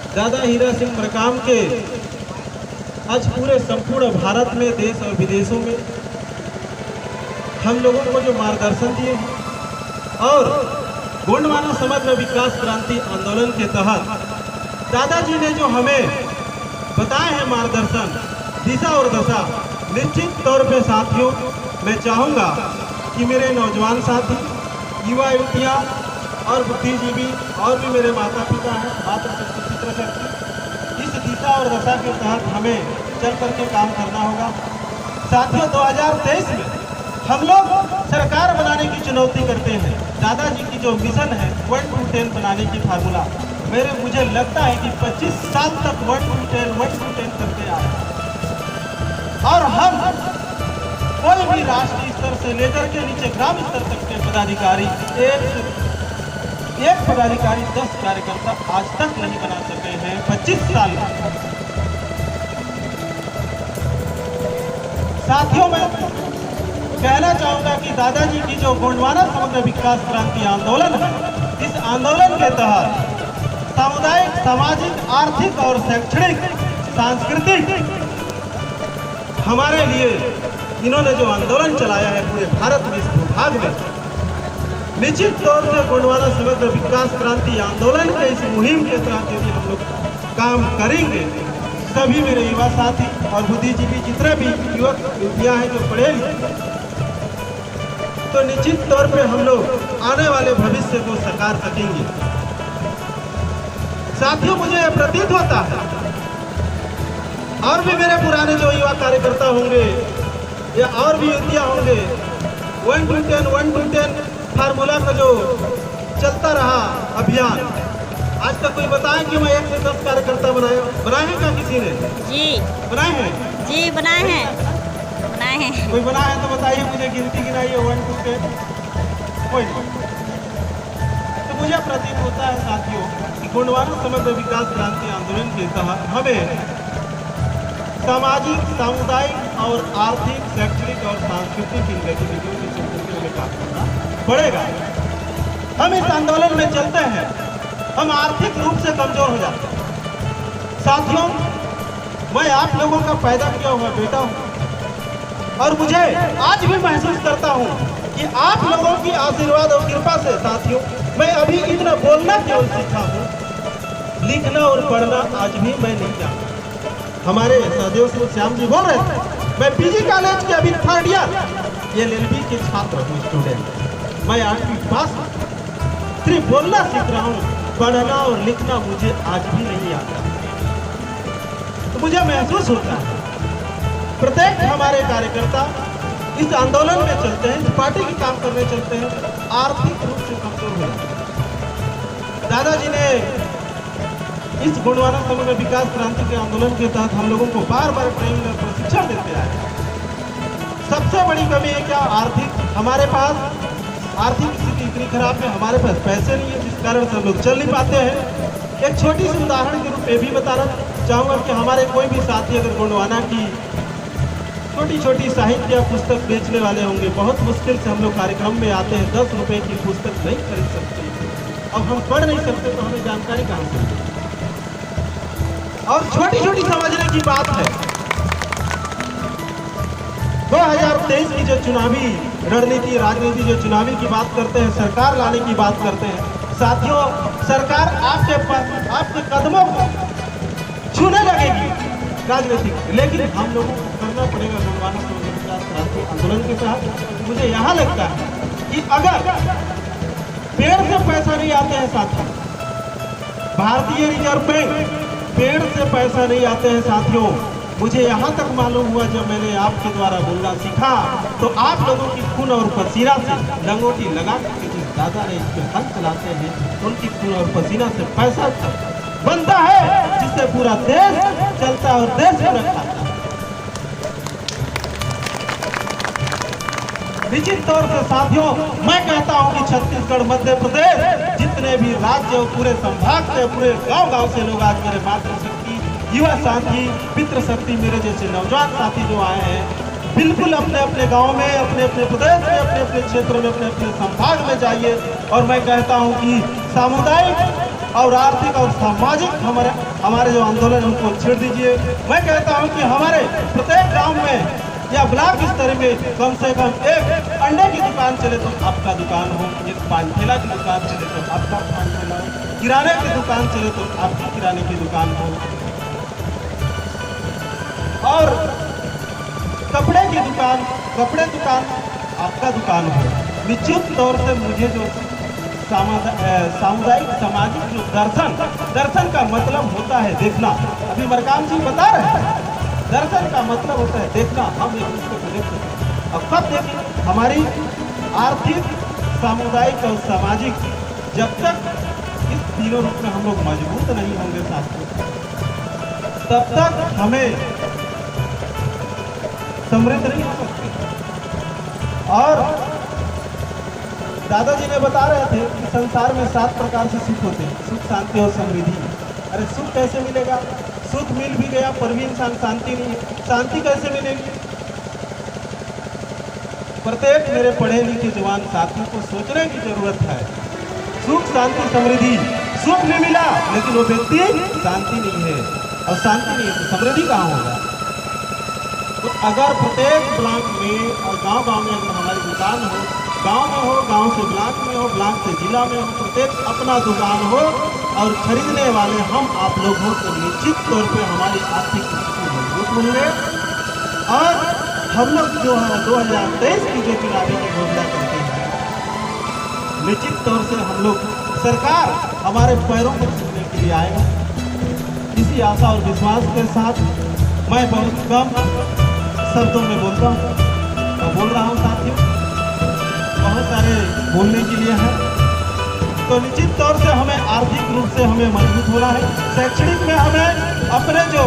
दादा हीरा सिंह मरकाम के आज पूरे संपूर्ण भारत में, देश और विदेशों में हम लोगों को जो मार्गदर्शन दिए हैं और गोंडवाना समग्र विकास क्रांति आंदोलन के तहत दादाजी ने जो हमें बताए हैं मार्गदर्शन, दिशा और दशा, निश्चित तौर पे साथियों मैं चाहूँगा कि मेरे नौजवान साथी, युवा युवतियाँ और बुद्धिजीवी और भी मेरे माता पिता हैं, मातृशक्ति पितृशक्ति, इस दिशा और दशा के तहत हमें चल करके काम करना होगा। साथियों 2023 में हम लोग सरकार बनाने की चुनौती करते हैं। दादाजी की जो मिशन है 1 to 10 बनाने की फार्मूला, मुझे लगता है कि 25 साल तक 1 to 10 करते आ रहे हैं और हम कोई भी राष्ट्रीय स्तर से लेकर के नीचे ग्राम स्तर तक के पदाधिकारी, एक पदाधिकारी 10 कार्यकर्ता आज तक नहीं बना सके हैं 25 साल में। साथियों मैं कहना चाहूंगा कि दादाजी की जो गोंडवाना समग्र विकास क्रांति आंदोलन है, इस आंदोलन के तहत सामुदायिक, सामाजिक, आर्थिक और शैक्षणिक, सांस्कृतिक हमारे लिए इन्होंने जो आंदोलन चलाया है पूरे भारत में, इस भूभाग में, निश्चित तौर से गोंडवाना समग्र विकास क्रांति आंदोलन के इस मुहिम के तहत यदि हम लोग काम करेंगे, सभी मेरे युवा साथी और बुद्धिजीवी जितने भी युवक युवतियाँ हैं जो पढ़े लिखे, तो निश्चित तौर पे हम लोग आने वाले भविष्य को साकार सकेंगे। साथियों मुझे प्रतीत होता है और भी मेरे पुराने जो युवा कार्यकर्ता होंगे या और भी युवतियाँ होंगे, 1 to 10 फार्मूला का जो चलता रहा अभियान, आज तक कोई बताए कि मैं 1 से 10 कार्यकर्ता बनाए हैं क्या किसी ने? जी बनाए हैं। जी बनाए हैं। कोई बना है तो बताइए मुझे, गिनती गिनाइए 1 to 10। कोई नहीं। तो मुझे प्रतीत होता है साथियों कि गोंडवाना समग्र विकास क्रांति आंदोलन के तहत हमें सामाजिक, सामुदायिक और आर्थिक, शैक्षणिक और सांस्कृतिक इन गतिविधियों के चलते हमें काम करना पड़ेगा। हम इस आंदोलन में चलते हैं, हम आर्थिक रूप से कमजोर हो जाते हैं। साथियों मैं आप लोगों का पैदा किया हुआ बेटा हूँ और मुझे आज भी महसूस करता हूँ कि आप लोगों की आशीर्वाद और कृपा से साथियों मैं अभी इतना बोलना केवल सीखा हूँ, लिखना और पढ़ना आज भी मैं नहीं जानता। हमारे सहदेव सिंह श्याम जी बोल रहे थे, मैं पीजी कॉलेज के अभी 3rd ईयर LLB के छात्र हूँ, स्टूडेंट। मैं 8वीं पास सिर्फ बोलना सीख रहा हूँ, पढ़ना और लिखना मुझे आज भी नहीं आता। तो मुझे महसूस होता है प्रत्येक हमारे कार्यकर्ता इस आंदोलन में चलते हैं, इस पार्टी के काम करने चलते हैं, आर्थिक रूप से कमजोर हो जाते हैं। दादाजी ने इस गोंडवाना समग्र विकास क्रांति के आंदोलन के तहत हम लोगों को बार बार ट्रेनिंग और प्रशिक्षण देते आए। सबसे बड़ी कमी है क्या? आर्थिक। हमारे पास आर्थिक स्थिति इतनी खराब है, हमारे पास पैसे नहीं है, जिस कारण से हम लोग चल नहीं पाते हैं। एक छोटी सी उदाहरण के रूप में भी बताना चाहूँगा कि हमारे कोई भी साथी अगर गोंडवाना की छोटी छोटी साहित्य या पुस्तक बेचने वाले होंगे, बहुत मुश्किल से हम लोग कार्यक्रम में आते हैं, 10 रुपए की पुस्तक नहीं खरीद सकते। अब हम पढ़ नहीं सकते तो हमें जानकारी कहाँ से? और छोटी छोटी समझने की बात है, 2023 की जो चुनावी रणनीति, राजनीति, जो चुनावी की बात करते हैं, सरकार लाने की बात करते हैं, साथियों सरकार आपके कदमों को छूने लगेगी राजनीतिक, लेकिन हम लोगों को करना पड़ेगा गोंडवाना समग्र विकास क्रांति आंदोलन के तहत। मुझे यहाँ लगता है कि अगर पेड़ से पैसा नहीं आते हैं साथियों, भारतीय रिजर्व बैंक पेड़ से पैसा नहीं आते हैं साथियों, मुझे यहाँ तक मालूम हुआ जब मैंने आपके द्वारा बोलना सीखा, तो आप लोगों की खून और पसीना से लंगोटी लगा करके जिस दादा ने इसके हल चलाते हैं, उनकी खून और पसीना से पैसा बनता है, जिससे पूरा देश चलता है और देश को रखता है। निश्चित तौर से साथियों मैं कहता हूं कि छत्तीसगढ़, मध्य प्रदेश, जितने भी राज्य और पूरे संभाग से, पूरे गांव-गांव से लोग आज मेरे मातृशक्ति, युवा साथी, मित्र शक्ति, मेरे जैसे नौजवान साथी जो आए हैं, बिल्कुल अपने अपने गांव में, अपने अपने प्रदेश में, अपने अपने क्षेत्र में, अपने अपने संभाग में जाइए। और मैं कहता हूं कि सामुदायिक और आर्थिक और सामाजिक हमारे जो आंदोलन उनको छेड़ दीजिए। मैं कहता हूं कि हमारे प्रत्येक गांव में या ब्लॉक स्तर में कम से कम एक अंडे की दुकान चले तो आपका दुकान हो, एक पान ठेला की दुकान चले तो आपका पान ठेला हो, किराने की दुकान चले तो आपकी किराने की दुकान हो, और कपड़े दुकान आपका दुकान हो। निश्चित तौर से मुझे जो सामुदायिक सामाजिक जो दर्शन का मतलब होता है देखना, अभी मरकाम जी बता रहे हैं, दर्शन का मतलब होता है देखना, हम एक दूसरे को देख सकते हैं। अब कब देखें? हमारी आर्थिक, सामुदायिक और सामाजिक जब तक इस तीनों रूप में हम लोग मजबूत नहीं होंगे साथियों, तब तक हमें समृद्ध नहीं हो सकते। और दादाजी ने बता रहे थे कि संसार में 7 प्रकार से सुख होते हैं, सुख, शांति और समृद्धि। अरे सुख कैसे मिलेगा? सुख मिल भी गया पर भी इंसान शांति नहीं है, शांति कैसे मिलेगी? प्रत्येक मेरे पढ़े लिखे जवान साथियों को सोचने की जरूरत है। सुख, शांति, समृद्धि, सुख भी मिला लेकिन वो व्यक्ति शांति नहीं है, और शांति नहीं है तो समृद्धि कहाँ होगा? तो अगर प्रत्येक ब्लॉक में और गांव-गांव में अगर हमारी दुकान हो, गांव में हो, गांव से ब्लॉक में हो, ब्लॉक से जिला में हो, प्रत्येक अपना दुकान हो और खरीदने वाले हम आप लोग हो, तो निश्चित तौर पे हमारी आर्थिक स्थिति मजबूत होंगे। और हम लोग जो है 2023 की जो चुनावी की घोषणा करते हैं, निश्चित तौर से हम लोग सरकार हमारे पैरों को छूने के लिए आएगा। इसी आशा और विश्वास के साथ मैं बहुत कम शब्दों में बोलता हूँ और बोल रहा हूँ साथियों, बहुत सारे बोलने के लिए है। तो निश्चित तौर से हमें आर्थिक रूप से हमें मजबूत होना है, शैक्षणिक में हमें अपने जो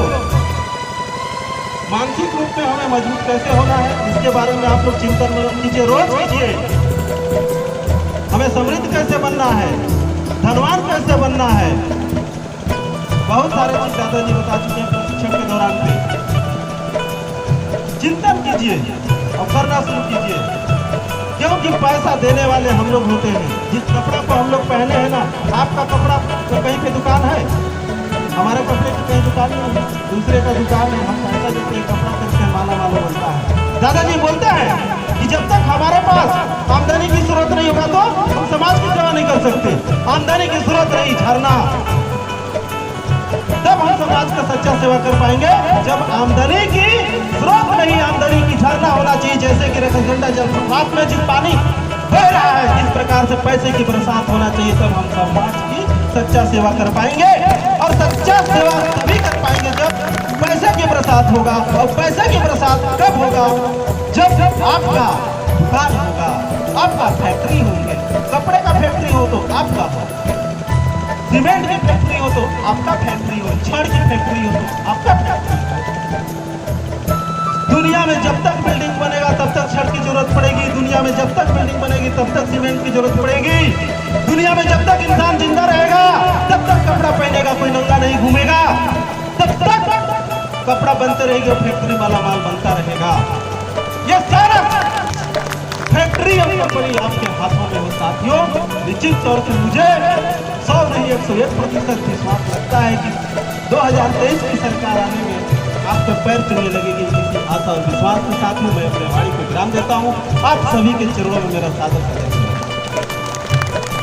मानसिक रूप में हमें मजबूत कैसे होना है, इसके बारे में आप लोग चिंतन कीजिए, रोज कीजिए। हमें समृद्ध कैसे बनना है, धनवान कैसे बनना है, बहुत सारे चीज दादाजी बता चुके हैं प्रशिक्षण के दौरान पे। चिंतन कीजिए और करना शुरू कीजिए, क्योंकि पैसा देने वाले हम लोग होते हैं। जिस कपड़ा को हम लोग पहने हैं ना, आपका कपड़ा तो कहीं पे दुकान है, हमारे कपड़े की कहीं दुकान नहीं है, दूसरे का दुकान है, हम पैसा देते हैं, कपड़ा खरीदते हैं, माला माला बनता है। दादाजी बोलते हैं कि जब तक हमारे पास आमदनी की जरूरत नहीं होगा तो हम समाज की सेवा नहीं कर सकते। आमदनी की जरूरत नहीं, झरना, तब हम समाज का सच्चा सेवा कर पाएंगे जब आमदनी की स्रोत नहीं, आमदनी की झरना होना चाहिए। जैसे कि रखंडा जल प्रपात में जिस पानी बह रहा है, इस प्रकार से पैसे की बरसात होना चाहिए, तब हम समाज की सच्चा सेवा कर पाएंगे। और सच्चा सेवा तभी कर पाएंगे जब पैसे की बरसात होगा। और पैसे की बरसात कब होगा? जब आपका दुकान होगा, आपका फैक्ट्री होंगे, कपड़े का फैक्ट्री हो तो आपका हो, सीमेंट की फैक्ट्री हो तो आपका फैक्ट्री हो, छड़ की फैक्ट्री हो तो आपका फैक्ट्री हो। दुनिया में जब तक बिल्डिंग बनेगा तब तक छड़ की जरूरत पड़ेगी, दुनिया में जब तक बिल्डिंग बनेगी तब तक सीमेंट की जरूरत पड़ेगी, दुनिया में जब तक इंसान जिंदा रहेगा तब तक कपड़ा पहनेगा, कोई नंगा नहीं घूमेगा, तब तक कपड़ा बनते रहेगा, फैक्ट्री वाला माल बनता रहेगा। ये सारा फैक्ट्री और कंपनी आपके हाथों में हो साथियों। निश्चित तौर से मुझे 100 नहीं 101% विश्वास लगता है कि 2023 की सरकार आने में आपके पैर चलने लगेगी। इसी आशा और विश्वास के साथ में मैं अपने वाणी को विराम देता हूँ। आप सभी के चरणों में मेरा सादर